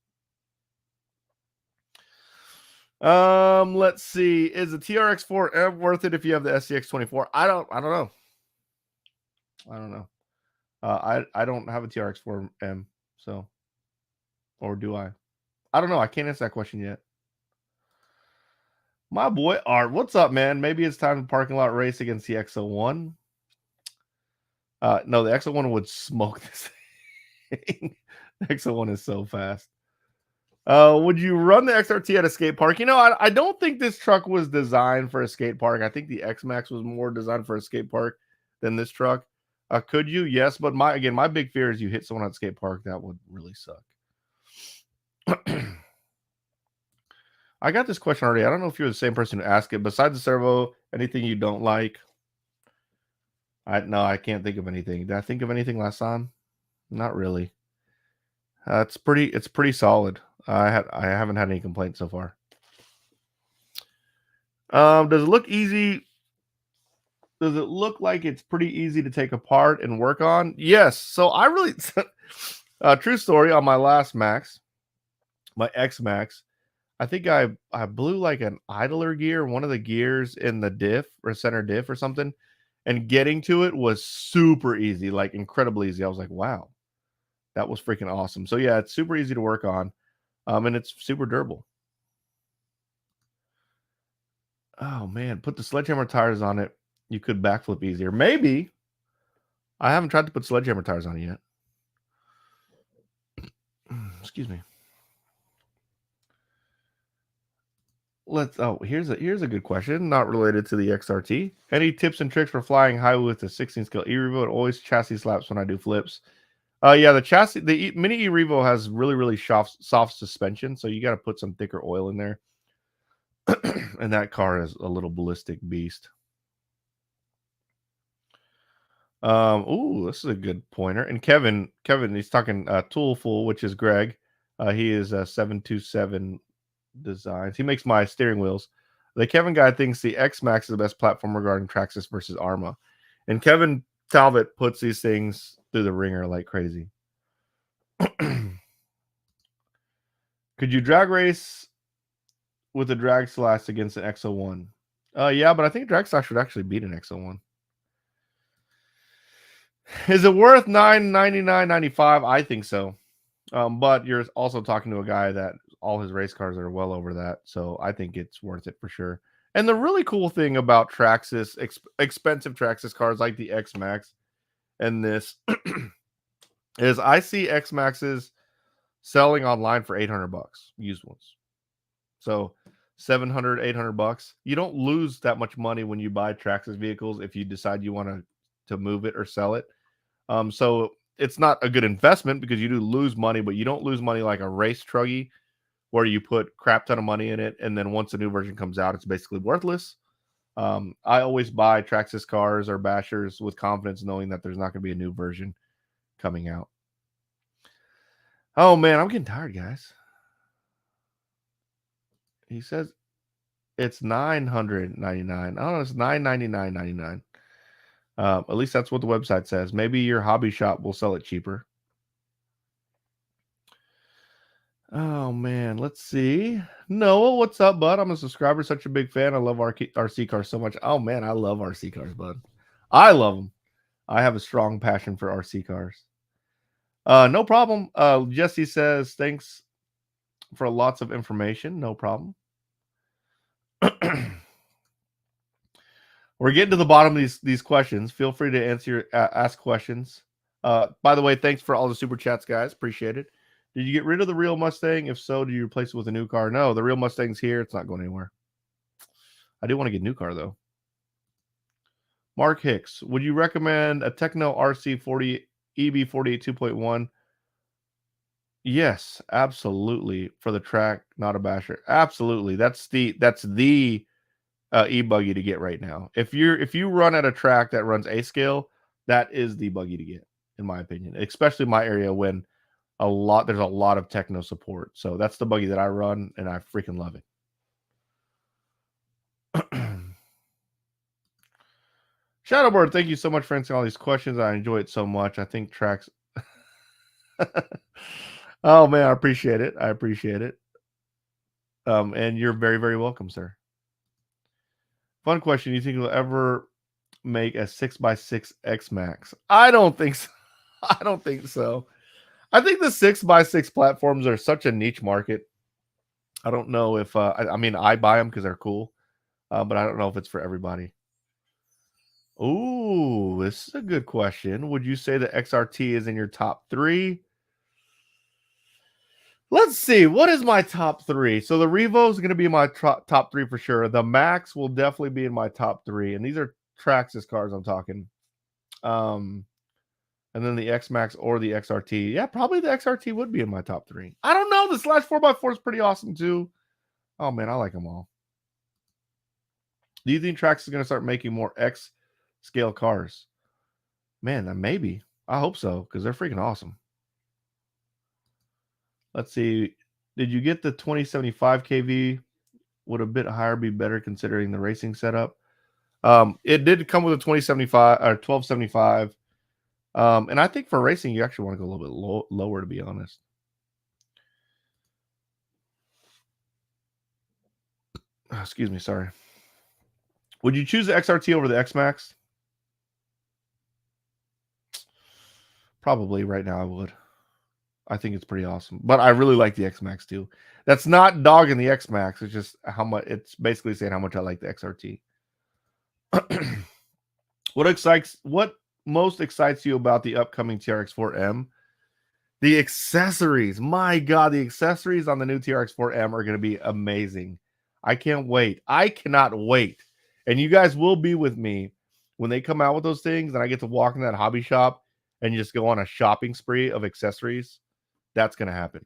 Let's see. Is the TRX4M worth it if you have the SCX24? I don't know. I don't know. I don't have a TRX4M, so, or do I? I don't know. I can't answer that question yet. My boy Art, what's up, man? Maybe it's time to parking lot race against the X01. No, the X01 would smoke this thing. The X01 is so fast. Would you run the XRT at a skate park? You know, I don't think this truck was designed for a skate park. I think the X-Max was more designed for a skate park than this truck. Could you? Yes, but my big fear is you hit someone at a skate park. That would really suck. I got this question already. I don't know if you're the same person who asked it. Besides the servo, anything you don't like? No, I can't think of anything. Did I think of anything last time? Not really. It's pretty solid. I haven't had any complaints so far. Does it look easy? Does it look like it's pretty easy to take apart and work on? Yes. So I really, true story, on my last Max, my X Max, I think I blew like an idler gear, one of the gears in the diff or center diff or something, and getting to it was super easy, like incredibly easy. I was like, wow, that was freaking awesome. So yeah, it's super easy to work on, and it's super durable. Oh man, put the sledgehammer tires on it. You could backflip easier. Maybe. I haven't tried to put sledgehammer tires on it yet. Excuse me. Here's a good question, not related to the XRT. Any tips and tricks for flying high with the 16 scale E-Revo? It always chassis slaps when I do flips. Yeah, the mini E-Revo has really soft suspension, so you got to put some thicker oil in there. And that car is a little ballistic beast. This is a good pointer. And Kevin, he's talking Toolful, which is Greg. He is 727 Designs. He makes my steering wheels. The Kevin guy thinks the X Max is the best platform regarding Traxxas versus Arma. And Kevin Talbot puts these things through the ringer like crazy. Could you drag race with a drag slash against an X01? Yeah, but I think drag slash would actually beat an X01. Is it worth $999.95? I think so. But you're also talking to a guy that all his race cars are well over that, so I think it's worth it for sure. And the really cool thing about Traxxas, expensive Traxxas cars like the X Max and this, is I see X Maxes selling online for $800, used ones. So $700, $800. You don't lose that much money when you buy Traxxas vehicles if you decide you want to move it or sell it. So it's not a good investment because you do lose money, but you don't lose money like a race truggy where you put crap ton of money in it, and then once a new version comes out, it's basically worthless. I always buy Traxxas cars or bashers with confidence, knowing that there's not going to be a new version coming out. Oh man, I'm getting tired, guys. He says it's $999. Oh, it's $999.99. At least that's what the website says. Maybe your hobby shop will sell it cheaper. Oh man, let's see. Noah, what's up, bud? I'm a subscriber, such a big fan. I love RC cars so much. Oh man, I love RC cars, bud. I love them. I have a strong passion for RC cars. No problem. Jesse says thanks for lots of information. No problem. We're getting to the bottom of these questions. Feel free to ask questions. By the way, thanks for all the super chats, guys. Appreciate it. Did you get rid of the real Mustang? If so, do you replace it with a new car? No, the real Mustang's here. It's not going anywhere. I do want to get a new car, though. Mark Hicks, would you recommend a Techno RC40 EB48 2.1? Yes, absolutely. For the track, not a basher. Absolutely. That's the e-buggy to get right now. If you run at a track that runs A scale, that is the buggy to get, in my opinion. Especially my area when there's a lot of techno support. So that's the buggy that I run, and I freaking love it. Shadowbird, thank you so much for answering all these questions. I enjoy it so much. I think tracks. Oh man, I appreciate it. I appreciate it. And you're very, very welcome, sir. Fun question. You think you'll ever make a 6x6 X Max? I don't think so. I don't think so. I think the 6x6 platforms are such a niche market. I don't know if I mean I buy them because they're cool, but I don't know if it's for everybody. Ooh, this is a good question. Would you say the XRT is in your top 3? Let's see. What is my top 3? So the Revo is going to be my top 3 for sure. The Max will definitely be in my top 3, and these are Traxxas cars I'm talking. And then the X Max or the XRT. Yeah, probably the XRT would be in my top 3. I don't know. The Slash 4x4 is pretty awesome too. Oh man, I like them all. Do you think Traxxas is going to start making more X scale cars? Man, maybe. I hope so because they're freaking awesome. Let's see. Did you get the 2075 kV? Would a bit higher be better considering the racing setup? It did come with a 2075 or 1275. And I think for racing, you actually want to go a little bit lower, to be honest. Excuse me, sorry. Would you choose the XRT over the X Max? Probably right now I would. I think it's pretty awesome. But I really like the X Max too. That's not dogging the X Max. It's just how much it's basically saying how much I like the XRT. What most excites you about the upcoming TRX4M? The accessories. My God, the accessories on the new TRX4M are going to be amazing. I can't wait. I cannot wait. And you guys will be with me when they come out with those things and I get to walk in that hobby shop and just go on a shopping spree of accessories. That's going to happen.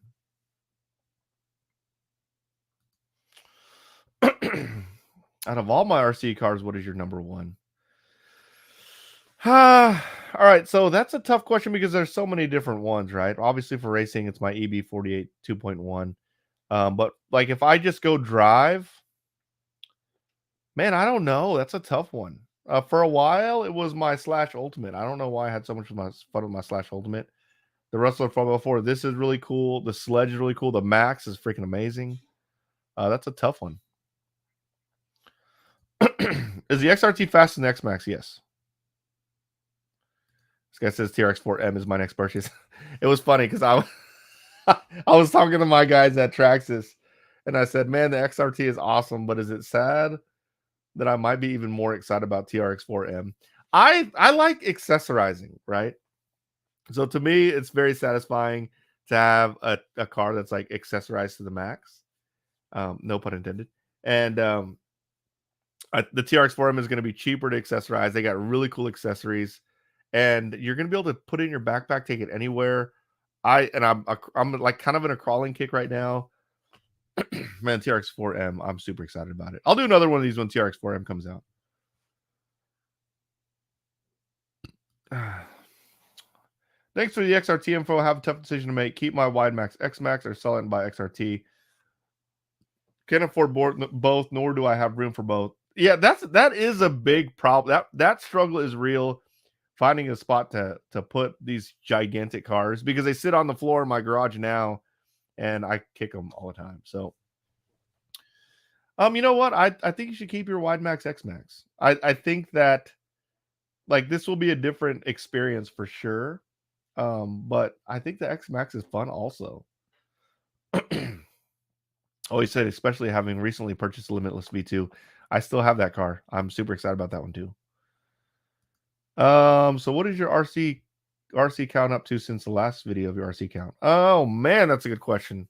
Out of all my RC cars, what is your number one? All right, so that's a tough question because there's so many different ones, right? Obviously, for racing, it's my EB48 2.1. But like if I just go drive, man, I don't know. That's a tough one. For a while, it was my Slash Ultimate. I don't know why I had so much fun with my Slash Ultimate. The Rustler 4x4, this is really cool. The Sledge is really cool. The Max is freaking amazing. That's a tough one. Is the XRT faster than the X Max? Yes. This guy says TRX4M is my next purchase. It was funny because I was talking to my guys at Traxxas, and I said, "Man, the XRT is awesome, but is it sad that I might be even more excited about TRX4M?" I like accessorizing, right? So to me, it's very satisfying to have a car that's like accessorized to the max. No pun intended. And the TRX4M is going to be cheaper to accessorize. They got really cool accessories, and you're going to be able to put it in your backpack, take it anywhere. I'm like kind of in a crawling kick right now. Man, TRX4M, I'm super excited about it. I'll do another one of these when TRX4M comes out. Thanks for the XRT info. I have a tough decision to make. Keep my Wide Max X Max or sell it and buy XRT. Can't afford both, nor do I have room for both. Yeah, that is a big problem. That struggle is real. Finding a spot to put these gigantic cars because they sit on the floor in my garage now, and I kick them all the time. So, you know what? I think you should keep your Wide Max X Max. I think that like this will be a different experience for sure. But I think the X Max is fun also. Always said, especially having recently purchased a Limitless V2. I still have that car. I'm super excited about that one too. So what is your RC count up to since the last video of your RC count? Oh man, that's a good question.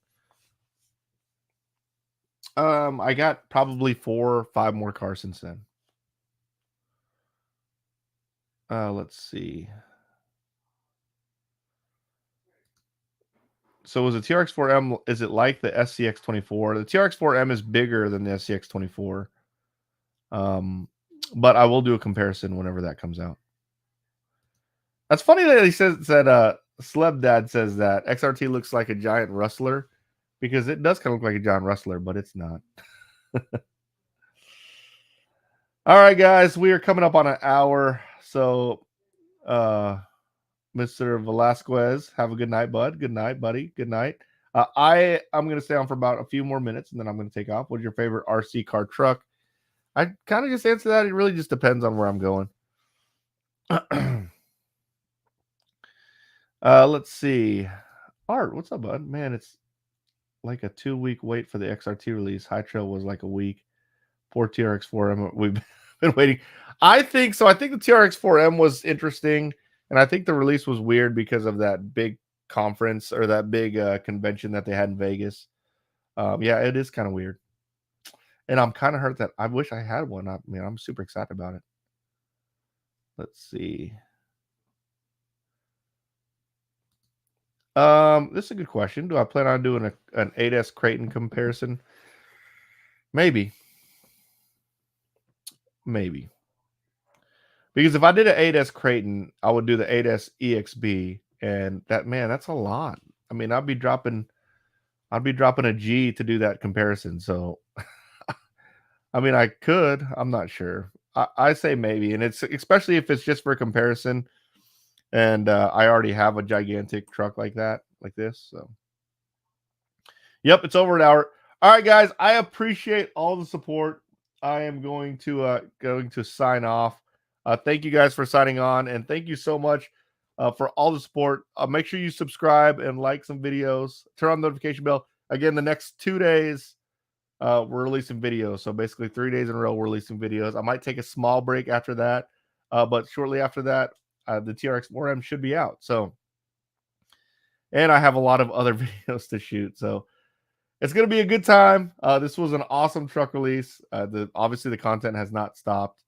I got probably 4 or 5 more cars since then. Let's see. So was the TRX4M, is it like the SCX24? The TRX4M is bigger than the SCX24. But I will do a comparison whenever that comes out. That's funny that he says that Sleb Dad says that XRT looks like a giant rustler, because it does kind of look like a giant rustler, but it's not. All right, guys, we are coming up on an hour. So Mr. Velasquez, have a good night, bud. Good night, buddy. Good night. I'm going to stay on for about a few more minutes, and then I'm going to take off. What's your favorite RC car truck? I kind of just answer that. It really just depends on where I'm going. Let's see. Art, what's up, bud? Man, it's like a 2-week wait for the XRT release. High Trail was like a week. Poor TRX4M. We've been waiting. I think so. I think the TRX4M was interesting, and I think the release was weird because of that big conference, or that big convention that they had in Vegas. Yeah, it is kind of weird, and I'm kind of hurt that I wish I had one. I'm super excited about it. Let's see. This is a good question. Do I plan on doing an 8S Creighton comparison? Maybe. Because if I did an 8S Creighton, I would do the 8S EXB, and that's a lot. I mean, I'd be dropping a G to do that comparison. So, I mean, I could. I'm not sure. I say maybe, and it's especially if it's just for comparison, and I already have a gigantic truck like this. So, yep, it's over an hour. All right, guys, I appreciate all the support. I am going to sign off. Thank you guys for signing on, and thank you so much for all the support. Make sure you subscribe and like some videos. Turn on the notification bell. Again, the next 2 days, we're releasing videos. So basically 3 days in a row, we're releasing videos. I might take a small break after that, but shortly after that, the TRX4M should be out. So, and I have a lot of other videos to shoot. So it's going to be a good time. This was an awesome truck release. Obviously, the content has not stopped.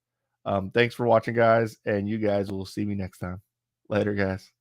Thanks for watching, guys, and you guys will see me next time. Later, guys.